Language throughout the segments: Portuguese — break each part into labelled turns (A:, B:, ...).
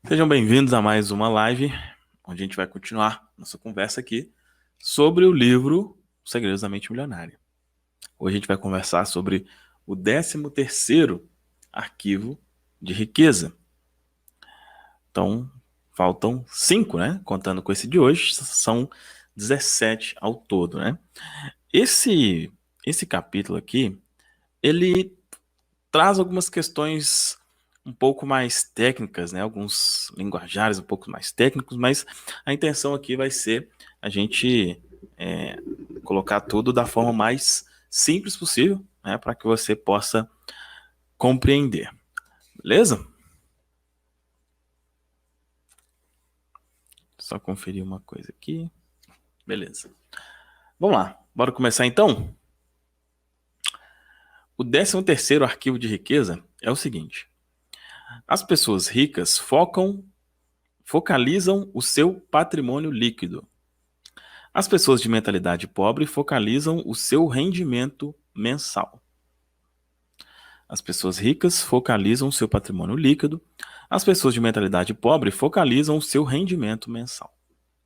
A: Sejam bem-vindos a mais uma live, onde a gente vai continuar nossa conversa aqui sobre o livro Os Segredos da Mente Milionária. Hoje a gente vai conversar sobre o 13º arquivo de riqueza. Então, faltam 5, né? Contando com esse de hoje, são 17 ao todo, né? Esse capítulo aqui, ele traz algumas questões um pouco mais técnicas, né? Alguns linguajares um pouco mais técnicos, mas a intenção aqui vai ser a gente colocar tudo da forma mais simples possível, né? Para que você possa compreender. Beleza? Só conferir uma coisa aqui. Beleza. Vamos lá. Bora começar então? O 13º arquivo de riqueza é o seguinte: as pessoas ricas focalizam o seu patrimônio líquido. As pessoas de mentalidade pobre focalizam o seu rendimento mensal. As pessoas ricas focalizam o seu patrimônio líquido. As pessoas de mentalidade pobre focalizam o seu rendimento mensal.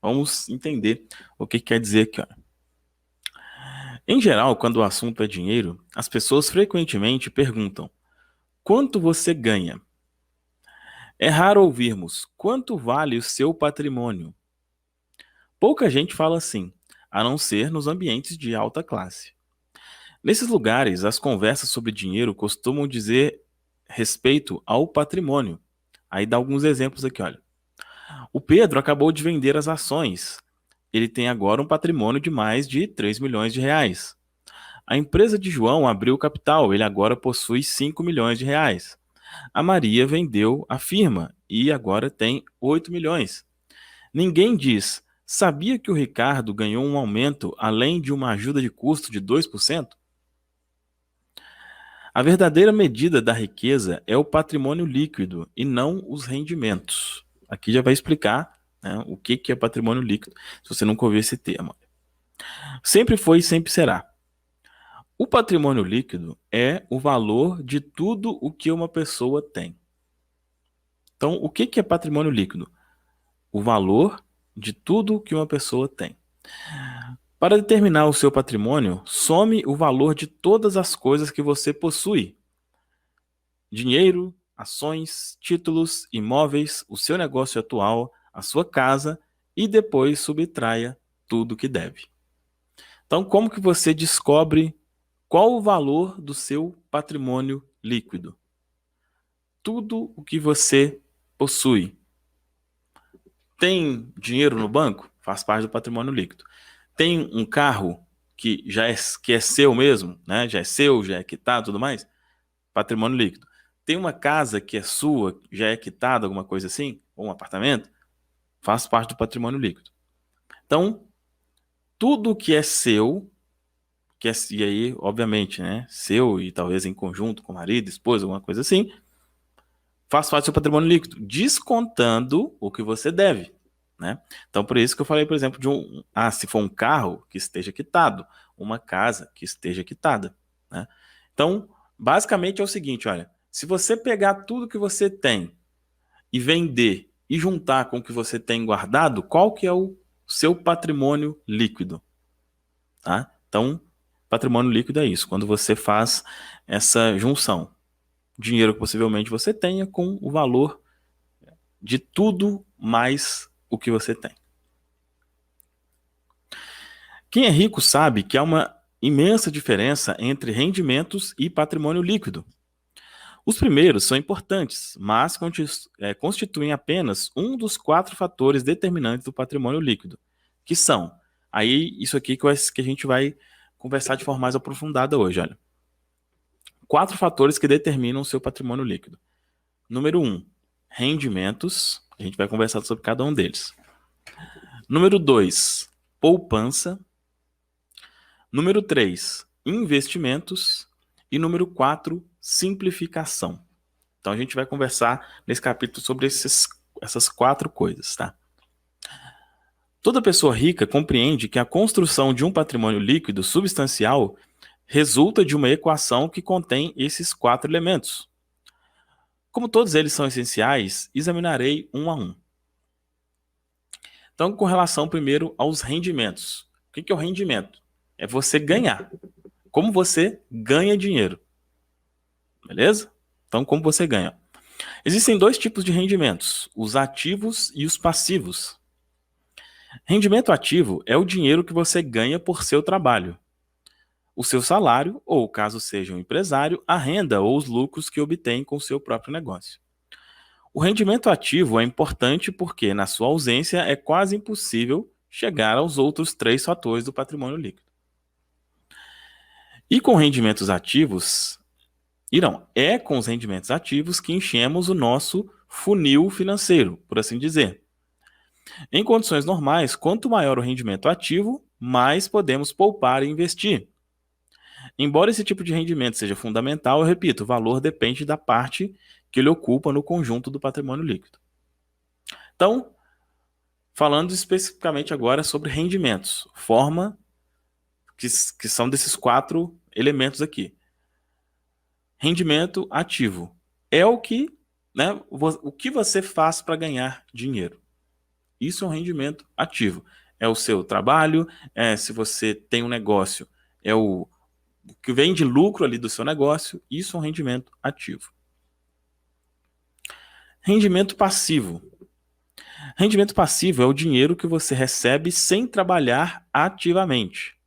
A: Vamos entender o que quer dizer aqui. Olha. Em geral, quando o assunto é dinheiro, as pessoas frequentemente perguntam: quanto você ganha? É raro ouvirmos: quanto vale o seu patrimônio? Pouca gente fala assim, a não ser nos ambientes de alta classe. Nesses lugares, as conversas sobre dinheiro costumam dizer respeito ao patrimônio. Aí dá alguns exemplos aqui, olha. O Pedro acabou de vender as ações. Ele tem agora um patrimônio de mais de 3 milhões de reais. A empresa de João abriu capital, ele agora possui 5 milhões de reais. A Maria vendeu a firma e agora tem 8 milhões. Ninguém diz, sabia que o Ricardo ganhou um aumento além de uma ajuda de custo de 2%? A verdadeira medida da riqueza é o patrimônio líquido e não os rendimentos. Aqui já vai explicar, né, o que é patrimônio líquido, se você nunca ouviu esse termo. Sempre foi e sempre será. O patrimônio líquido é o valor de tudo o que uma pessoa tem. Então, o que é patrimônio líquido? O valor de tudo que uma pessoa tem. Para determinar o seu patrimônio, some o valor de todas as coisas que você possui: dinheiro, ações, títulos, imóveis, o seu negócio atual, a sua casa, e depois subtraia tudo que deve. Então, como que você descobre qual o valor do seu patrimônio líquido? Tudo o que você possui. Tem dinheiro no banco? Faz parte do patrimônio líquido. Tem um carro que é seu mesmo, né? Já é seu, já é quitado, tudo mais? Patrimônio líquido. Tem uma casa que é sua, já é quitada, alguma coisa assim, ou um apartamento, faz parte do patrimônio líquido. Então, tudo que é seu, e aí, obviamente, né, seu e talvez em conjunto com marido, esposa, alguma coisa assim, faz parte do seu patrimônio líquido, descontando o que você deve, né? Então, por isso que eu falei, por exemplo, se for um carro que esteja quitado, uma casa que esteja quitada, né? Então, basicamente é o seguinte, olha, se você pegar tudo que você tem e vender e juntar com o que você tem guardado, qual que é o seu patrimônio líquido, tá? Então, patrimônio líquido é isso, quando você faz essa junção. Dinheiro que possivelmente você tenha com o valor de tudo mais o que você tem. Quem é rico sabe que há uma imensa diferença entre rendimentos e patrimônio líquido. Os primeiros são importantes, mas constituem apenas um dos 4 fatores determinantes do patrimônio líquido, que são, aí isso aqui que a gente vai conversar de forma mais aprofundada hoje, olha. 4 fatores que determinam o seu patrimônio líquido. Número 1, rendimentos, a gente vai conversar sobre cada um deles. Número 2, poupança. Número 3, investimentos. E número 4, simplificação. Então a gente vai conversar nesse capítulo sobre essas 4 coisas, tá? Toda pessoa rica compreende que a construção de um patrimônio líquido substancial resulta de uma equação que contém esses 4 elementos. Como todos eles são essenciais, examinarei um a um. Então, com relação primeiro aos rendimentos. O que é o rendimento? É você ganhar. Como você ganha dinheiro. Beleza? Então, como você ganha? Existem dois tipos de rendimentos, os ativos e os passivos. Rendimento ativo é o dinheiro que você ganha por seu trabalho. O seu salário, ou caso seja um empresário, a renda ou os lucros que obtém com o seu próprio negócio. O rendimento ativo é importante porque, na sua ausência, é quase impossível chegar aos outros três fatores do patrimônio líquido. E com rendimentos ativos, é com os rendimentos ativos que enchemos o nosso funil financeiro, por assim dizer. Em condições normais, quanto maior o rendimento ativo, mais podemos poupar e investir. Embora esse tipo de rendimento seja fundamental, eu repito, o valor depende da parte que ele ocupa no conjunto do patrimônio líquido. Então, falando especificamente agora sobre rendimentos, forma que são desses 4 elementos aqui. Rendimento ativo é o que você faz para ganhar dinheiro. Isso é um rendimento ativo. É o seu trabalho, se você tem um negócio, é o que vem de lucro ali do seu negócio, isso é um rendimento ativo. Rendimento passivo. Rendimento passivo é o dinheiro que você recebe sem trabalhar ativamente.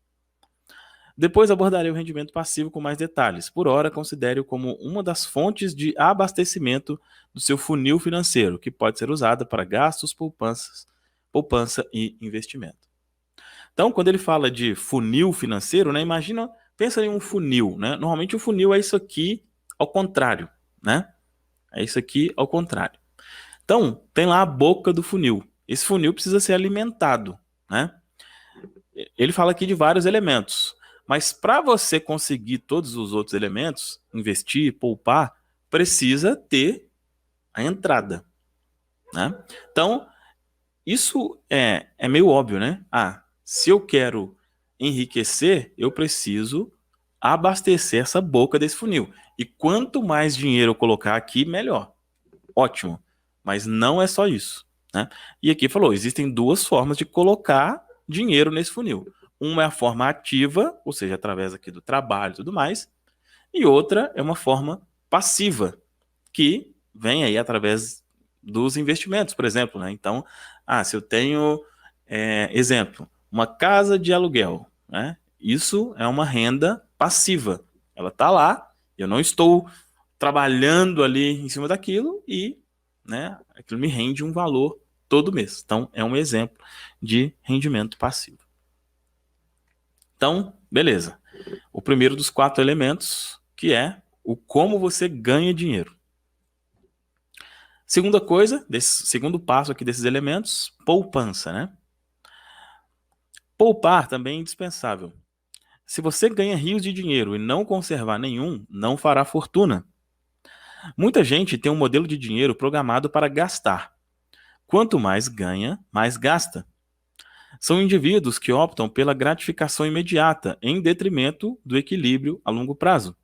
A: Depois abordarei o rendimento passivo com mais detalhes. Por hora, considere-o como uma das fontes de abastecimento do seu funil financeiro, que pode ser usada para gastos, poupança e investimento. Então, quando ele fala de funil financeiro, pensa em um funil, né? Normalmente o funil é isso aqui ao contrário, né? É isso aqui ao contrário. Então, tem lá a boca do funil. Esse funil precisa ser alimentado, né? Ele fala aqui de vários elementos, mas para você conseguir todos os outros elementos, investir, poupar, precisa ter a entrada, né? Então, isso é meio óbvio, né? Se eu quero enriquecer, eu preciso abastecer essa boca desse funil. E quanto mais dinheiro eu colocar aqui, melhor. Ótimo. Mas não é só isso, né? E aqui falou, existem duas formas de colocar dinheiro nesse funil. Uma é a forma ativa, ou seja, através aqui do trabalho e tudo mais. E outra é uma forma passiva, que vem aí através dos investimentos, por exemplo, né? Então, se eu tenho, exemplo, uma casa de aluguel, né? Isso é uma renda passiva. Ela está lá, eu não estou trabalhando ali em cima daquilo e, né, aquilo me rende um valor todo mês. Então, é um exemplo de rendimento passivo. Então, beleza. O primeiro dos 4 elementos, que é o como você ganha dinheiro. Segunda coisa, segundo passo aqui desses elementos, poupança, né? Poupar também é indispensável. Se você ganha rios de dinheiro e não conservar nenhum, não fará fortuna. Muita gente tem um modelo de dinheiro programado para gastar. Quanto mais ganha, mais gasta. São indivíduos que optam pela gratificação imediata em detrimento do equilíbrio a longo prazo.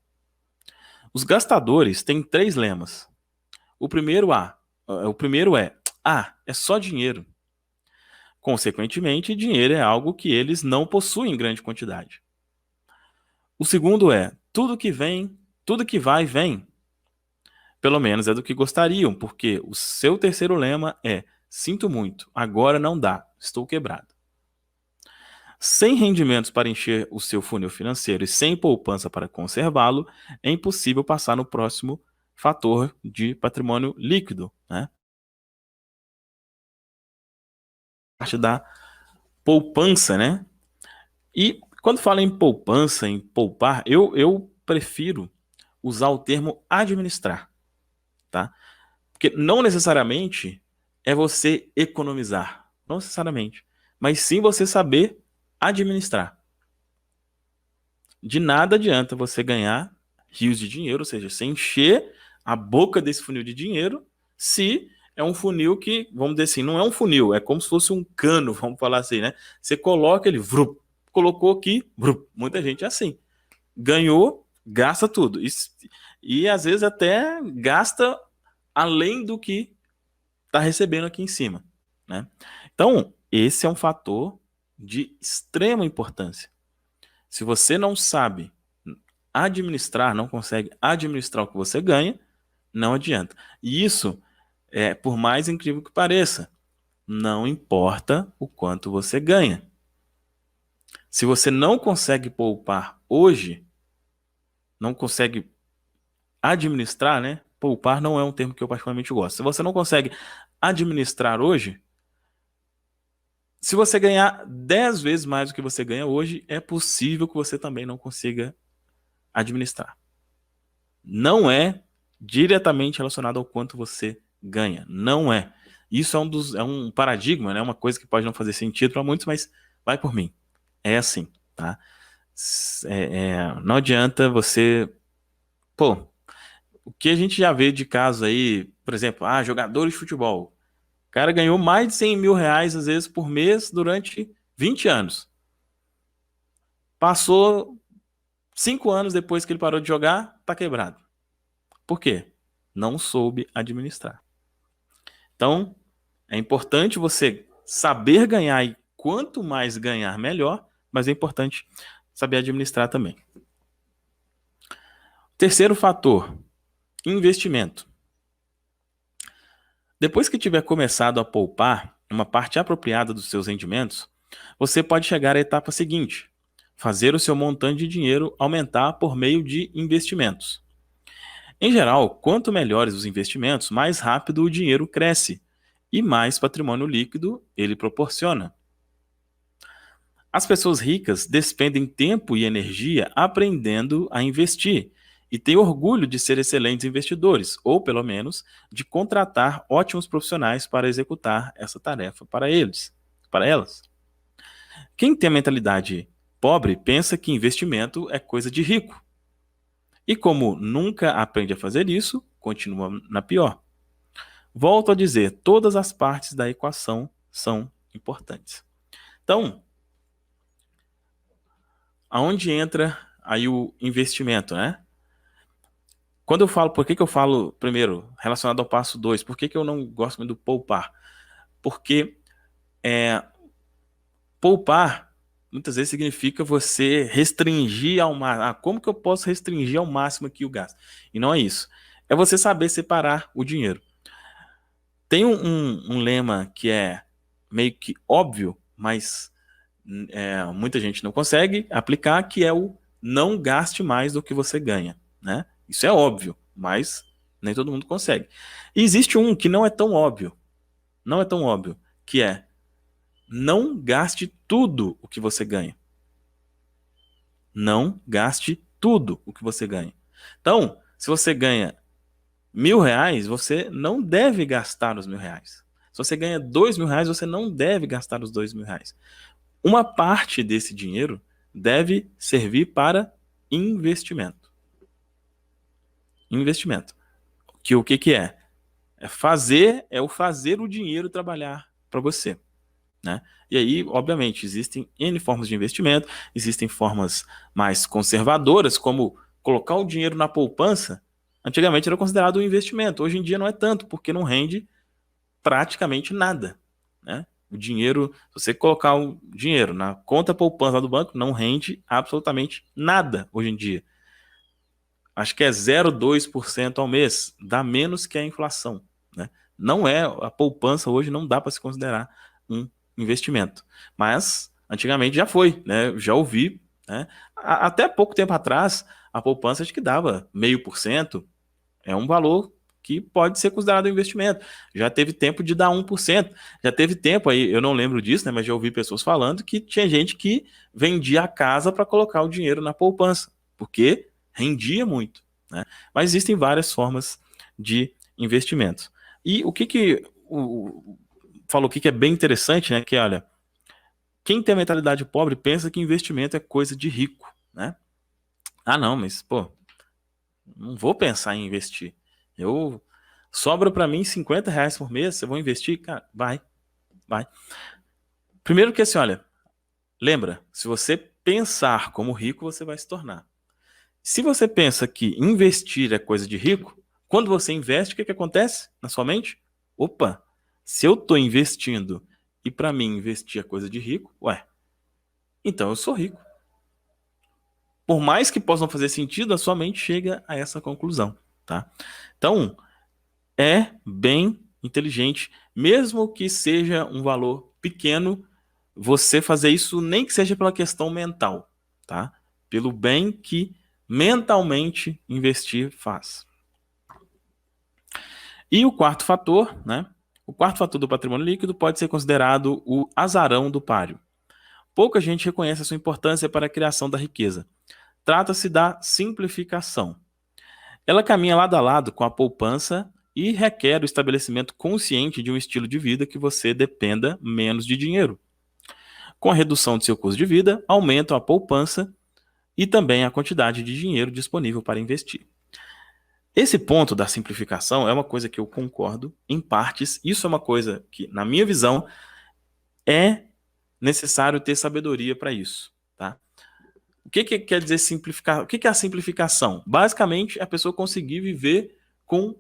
A: Os gastadores têm 3 lemas. O primeiro é é só dinheiro. Consequentemente, dinheiro é algo que eles não possuem em grande quantidade. O segundo é tudo que vai, vem. Pelo menos é do que gostariam, porque o seu terceiro lema é sinto muito, agora não dá, estou quebrado. Sem rendimentos para encher o seu funil financeiro e sem poupança para conservá-lo, é impossível passar no próximo fator de patrimônio líquido, né? Parte da poupança, né? E quando fala em poupança, em poupar, eu prefiro usar o termo administrar, tá? Porque não necessariamente é você economizar, não necessariamente, mas sim você saber administrar. De nada adianta você ganhar rios de dinheiro, ou seja, você encher a boca desse funil de dinheiro, se é um funil que, vamos dizer assim, não é um funil, é como se fosse um cano, vamos falar assim, né? Você coloca ele, vrup, colocou aqui, vrup. Muita gente é assim. Ganhou, gasta tudo. E às vezes até gasta além do que está recebendo aqui em cima, né? Então, esse é um fator de extrema importância. Se você não sabe administrar, não consegue administrar o que você ganha, não adianta. E isso, por mais incrível que pareça, não importa o quanto você ganha. Se você não consegue poupar hoje, não consegue administrar, né? Poupar não é um termo que eu particularmente gosto. Se você não consegue administrar hoje, se você ganhar 10 vezes mais do que você ganha hoje, é possível que você também não consiga administrar. Não é diretamente relacionado ao quanto você ganha. Não é. Isso é um paradigma, né? Uma coisa que pode não fazer sentido para muitos, mas vai por mim. É assim, tá? Não adianta você. Pô, o que a gente já vê de casos aí, por exemplo, jogadores de futebol. O cara ganhou mais de 100 mil reais, às vezes, por mês durante 20 anos. Passou 5 anos depois que ele parou de jogar, tá quebrado. Por quê? Não soube administrar. Então, é importante você saber ganhar e quanto mais ganhar, melhor, mas é importante saber administrar também. Terceiro fator, investimento. Depois que tiver começado a poupar uma parte apropriada dos seus rendimentos, você pode chegar à etapa seguinte: fazer o seu montante de dinheiro aumentar por meio de investimentos. Em geral, quanto melhores os investimentos, mais rápido o dinheiro cresce e mais patrimônio líquido ele proporciona. As pessoas ricas despendem tempo e energia aprendendo a investir e têm orgulho de ser excelentes investidores, ou pelo menos de contratar ótimos profissionais para executar essa tarefa para elas. Quem tem a mentalidade pobre pensa que investimento é coisa de rico. E como nunca aprende a fazer isso, continua na pior. Volto a dizer, todas as partes da equação são importantes. Então, aonde entra aí o investimento, né? Quando eu falo, por que eu falo primeiro, relacionado ao passo 2, por que eu não gosto muito do poupar? Porque poupar muitas vezes significa você restringir ao máximo. Como que eu posso restringir ao máximo aqui o gasto? E não é isso. É você saber separar o dinheiro. Tem um lema que é meio que óbvio, mas muita gente não consegue aplicar, que é o não gaste mais do que você ganha, né? Isso é óbvio, mas nem todo mundo consegue. E existe um que não é tão óbvio, que é não gaste tudo o que você ganha. Não gaste tudo o que você ganha. Então, se você ganha R$ 1.000, você não deve gastar os R$ 1.000. Se você ganha R$ 2.000, você não deve gastar os R$ 2.000. Uma parte desse dinheiro deve servir para investimento. Investimento. O que é? É o fazer o dinheiro trabalhar para você, né? E aí, obviamente, existem N formas de investimento, existem formas mais conservadoras, como colocar o dinheiro na poupança. Antigamente era considerado um investimento, hoje em dia não é tanto, porque não rende praticamente nada, né? O dinheiro, se você colocar o dinheiro na conta poupança do banco, não rende absolutamente nada hoje em dia. Acho que é 0,2% ao mês, dá menos que a inflação, né? Não é, a poupança hoje não dá para se considerar um investimento. Mas antigamente já foi, né? Já ouvi, né? Até pouco tempo atrás, a poupança acho que dava 0,5%. É um valor que pode ser considerado um investimento. Já teve tempo de dar 1%. Já teve tempo aí, eu não lembro disso, né? Mas já ouvi pessoas falando que tinha gente que vendia a casa para colocar o dinheiro na poupança, porque rendia muito, né? Mas existem várias formas de investimento. E o que falou aqui que é bem interessante, né? Que olha, quem tem a mentalidade pobre pensa que investimento é coisa de rico, né? Não, mas pô, não vou pensar em investir. Sobra para mim R$ 50 por mês, eu vou investir? Cara, vai. Primeiro que assim, olha, lembra, se você pensar como rico, você vai se tornar. Se você pensa que investir é coisa de rico, Quando você investe, o que acontece na sua mente? Opa, se eu estou investindo e para mim investir é coisa de rico, então eu sou rico. Por mais que possa não fazer sentido, a sua mente chega a essa conclusão, tá? Então, é bem inteligente, mesmo que seja um valor pequeno, você fazer isso nem que seja pela questão mental, tá? Pelo bem que mentalmente investir faz. E o quarto fator, né? O quarto fator do patrimônio líquido pode ser considerado o azarão do páreo. Pouca gente reconhece a sua importância para a criação da riqueza. Trata-se da simplificação. Ela caminha lado a lado com a poupança e requer o estabelecimento consciente de um estilo de vida que você dependa menos de dinheiro. Com a redução de seu custo de vida, aumenta a poupança e também a quantidade de dinheiro disponível para investir. Esse ponto da simplificação é uma coisa que eu concordo em partes. Isso é uma coisa que, na minha visão, é necessário ter sabedoria para isso, tá? O que quer dizer simplificar? O que é a simplificação? Basicamente, a pessoa conseguir viver com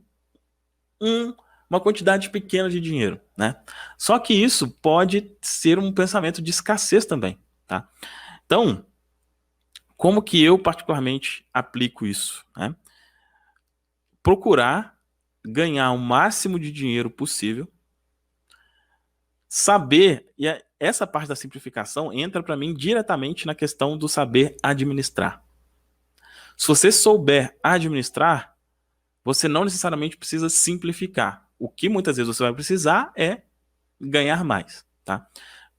A: uma quantidade pequena de dinheiro, né? Só que isso pode ser um pensamento de escassez também, tá? Então, como que eu particularmente aplico isso, né? Procurar ganhar o máximo de dinheiro possível, saber, e essa parte da simplificação entra para mim diretamente na questão do saber administrar. Se você souber administrar, você não necessariamente precisa simplificar. O que muitas vezes você vai precisar é ganhar mais, tá?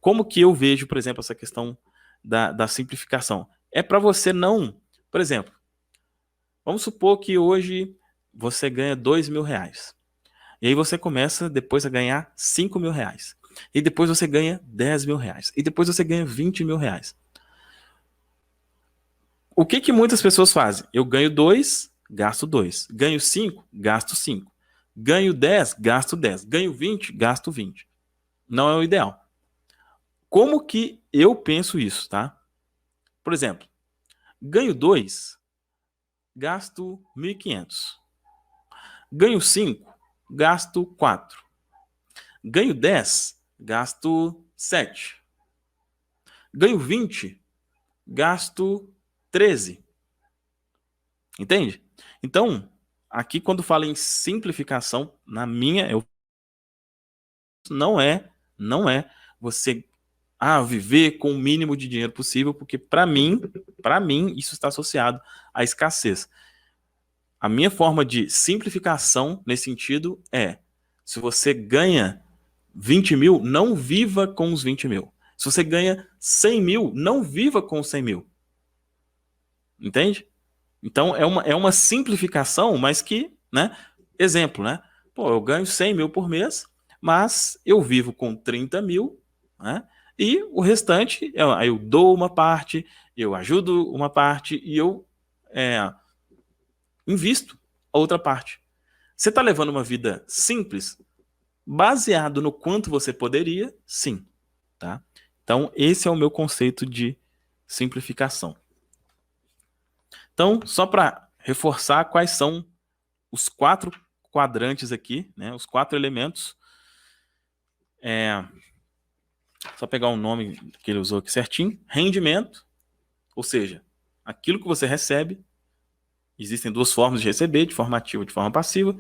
A: Como que eu vejo, por exemplo, essa questão da simplificação? É para você não... Por exemplo, vamos supor que hoje você ganha R$2.000. E aí você começa depois a ganhar R$5.000. E depois você ganha R$10.000. E depois você ganha R$20.000. O que muitas pessoas fazem? Eu ganho 2, gasto 2. Ganho 5, gasto 5. Ganho 10, gasto 10. Ganho 20, gasto 20. Não é o ideal. Como que eu penso isso, tá? Por exemplo, ganho 2, gasto 1.500. Ganho 5, gasto 4. Ganho 10, gasto 7. Ganho 20, gasto 13. Entende? Então, aqui quando falo em simplificação, na minha, não é você viver com o mínimo de dinheiro possível, porque para mim, isso está associado à escassez. A minha forma de simplificação nesse sentido é, se você ganha 20 mil, não viva com os 20 mil. Se você ganha 100 mil, não viva com os 100 mil. Entende? Então, é uma simplificação, mas que, né? Exemplo, né? Pô, eu ganho 100 mil por mês, mas eu vivo com 30 mil, né? E o restante, eu dou uma parte, eu ajudo uma parte e eu invisto a outra parte. Você está levando uma vida simples, baseado no quanto você poderia, sim. Tá? Então, esse é o meu conceito de simplificação. Então, só para reforçar quais são os 4 quadrantes aqui, né? Os 4 elementos. Só pegar o nome que ele usou aqui certinho. Rendimento, ou seja, aquilo que você recebe. Existem 2 formas de receber, de forma ativa e de forma passiva.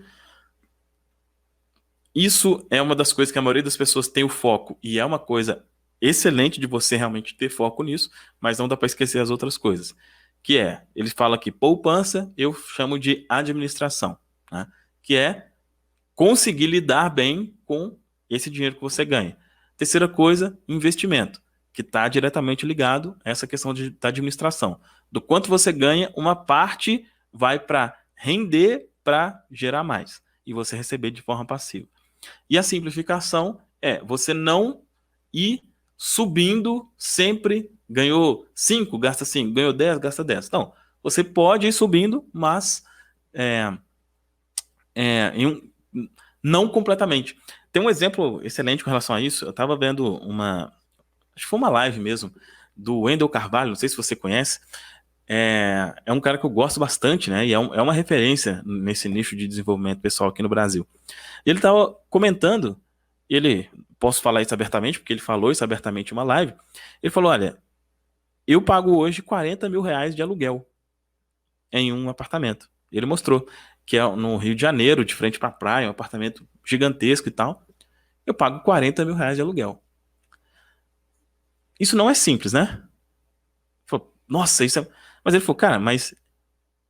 A: Isso é uma das coisas que a maioria das pessoas tem o foco, e é uma coisa excelente de você realmente ter foco nisso, mas não dá para esquecer as outras coisas. Que é, ele fala aqui, poupança, eu chamo de administração, né? Que é conseguir lidar bem com esse dinheiro que você ganha. Terceira coisa, investimento, que está diretamente ligado a essa questão da administração. Do quanto você ganha, uma parte vai para render, para gerar mais, e você receber de forma passiva. E a simplificação é você não ir subindo sempre, ganhou 5, gasta 5, ganhou 10, gasta 10. Então, você pode ir subindo, mas não completamente. Tem um exemplo excelente com relação a isso. Eu estava vendo acho que foi uma live mesmo, do Wendel Carvalho, não sei se você conhece. é um cara que eu gosto bastante, né? E é uma referência nesse nicho de desenvolvimento pessoal aqui no Brasil. E ele estava comentando, posso falar isso abertamente, porque ele falou isso abertamente em uma live. Ele falou: olha, eu pago hoje R$ 40.000 de aluguel em um apartamento. Ele mostrou que é no Rio de Janeiro, de frente para a praia, um apartamento gigantesco e tal. Eu pago R$ 40.000 de aluguel. Isso não é simples, né? Ele falou, nossa, isso é. Mas ele falou, cara, mas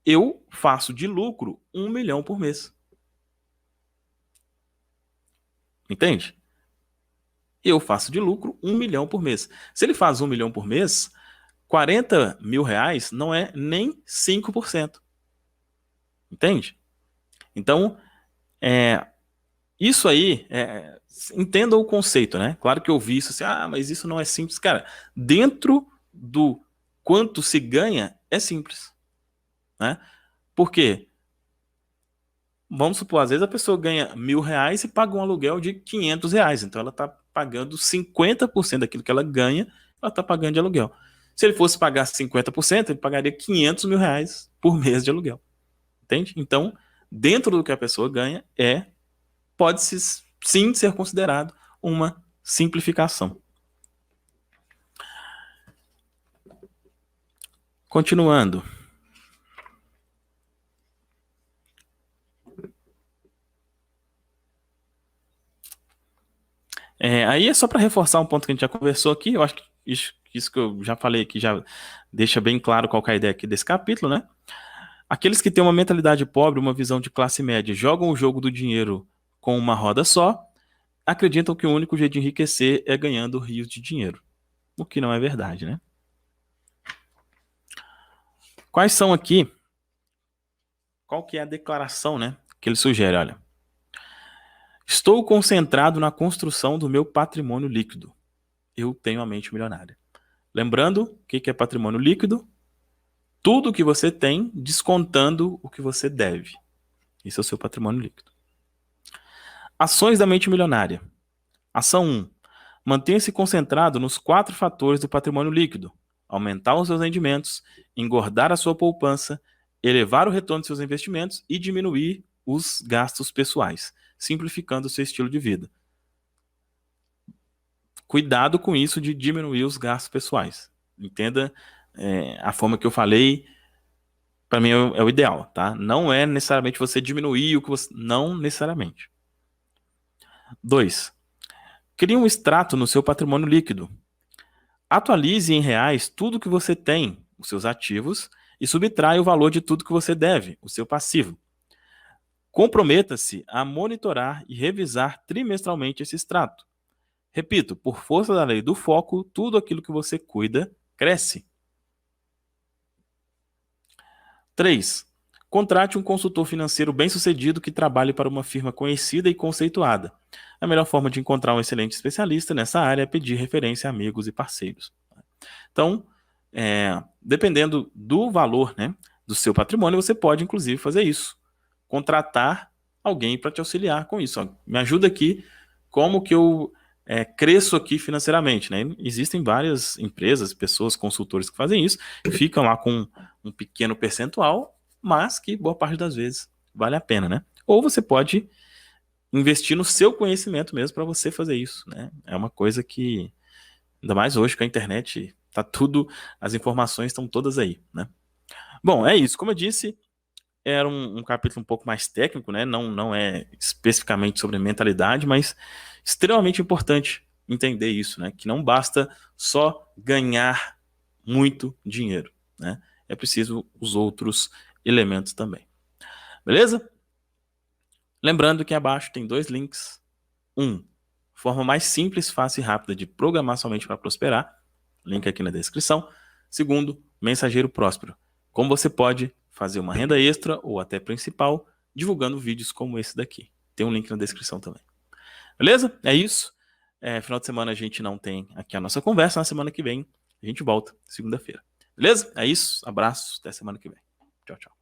A: eu faço de lucro 1 milhão por mês. Entende? Eu faço de lucro 1 milhão por mês. Se ele faz 1 milhão por mês, R$ 40.000 não é nem 5%. Entende? Então, é, isso aí, entenda o conceito, né? Claro que eu vi isso assim, mas isso não é simples. Cara, dentro do quanto se ganha, é simples, né? Por quê? Vamos supor, às vezes a pessoa ganha R$ 1.000 e paga um aluguel de R$ 500. Então ela está pagando 50% daquilo que ela ganha, ela está pagando de aluguel. Se ele fosse pagar 50%, ele pagaria R$ 500.000 por mês de aluguel. Entende? Então, dentro do que a pessoa ganha, pode sim ser considerado uma simplificação. Continuando. Aí é só para reforçar um ponto que a gente já conversou aqui. Eu acho que isso que eu já falei aqui já deixa bem claro qual que é a ideia aqui desse capítulo, né? Aqueles que têm uma mentalidade pobre, uma visão de classe média, jogam o jogo do dinheiro com uma roda só, acreditam que o único jeito de enriquecer é ganhando rios de dinheiro. O que não é verdade, né? Quais são aqui? Qual que é a declaração, né? Que ele sugere, olha. Estou concentrado na construção do meu patrimônio líquido. Eu tenho a mente milionária. Lembrando, o que é patrimônio líquido? Tudo que você tem descontando o que você deve. Esse é o seu patrimônio líquido. Ações da mente milionária. Ação 1. Mantenha-se concentrado nos 4 fatores do patrimônio líquido: aumentar os seus rendimentos, engordar a sua poupança, elevar o retorno de seus investimentos e diminuir os gastos pessoais, simplificando o seu estilo de vida. Cuidado com isso de diminuir os gastos pessoais. Entenda, a forma que eu falei, para mim é o ideal, tá? Não é necessariamente você diminuir o que você. Não necessariamente. 2. Crie um extrato no seu patrimônio líquido. Atualize em reais tudo que você tem, os seus ativos, e subtrai o valor de tudo que você deve, o seu passivo. Comprometa-se a monitorar e revisar trimestralmente esse extrato. Repito, por força da lei do foco, tudo aquilo que você cuida cresce. 3. Contrate um consultor financeiro bem-sucedido que trabalhe para uma firma conhecida e conceituada. A melhor forma de encontrar um excelente especialista nessa área é pedir referência a amigos e parceiros. Então, dependendo do valor, né, do seu patrimônio, você pode, inclusive, fazer isso. Contratar alguém para te auxiliar com isso. Ó, me ajuda aqui, como que eu cresço aqui financeiramente, né? Existem várias empresas, pessoas, consultores que fazem isso, ficam lá com um pequeno percentual, mas que boa parte das vezes vale a pena, né? Ou você pode investir no seu conhecimento mesmo para você fazer isso, né? É uma coisa que, ainda mais hoje com a internet, tá tudo, as informações estão todas aí, né? Bom, é isso. Como eu disse, era um capítulo um pouco mais técnico, né? Não é especificamente sobre mentalidade, mas extremamente importante entender isso, né? Que não basta só ganhar muito dinheiro, né? É preciso os outros elementos também. Beleza? Lembrando que abaixo tem 2 links. Forma mais simples, fácil e rápida de programar somente para prosperar. Link aqui na descrição. Segundo, Mensageiro Próspero. Como você pode fazer uma renda extra ou até principal divulgando vídeos como esse daqui. Tem um link na descrição também. Beleza? É isso. Final de semana a gente não tem aqui a nossa conversa. Na semana que vem a gente volta, segunda-feira. Beleza? É isso. Abraços. Até semana que vem. Tchau, tchau.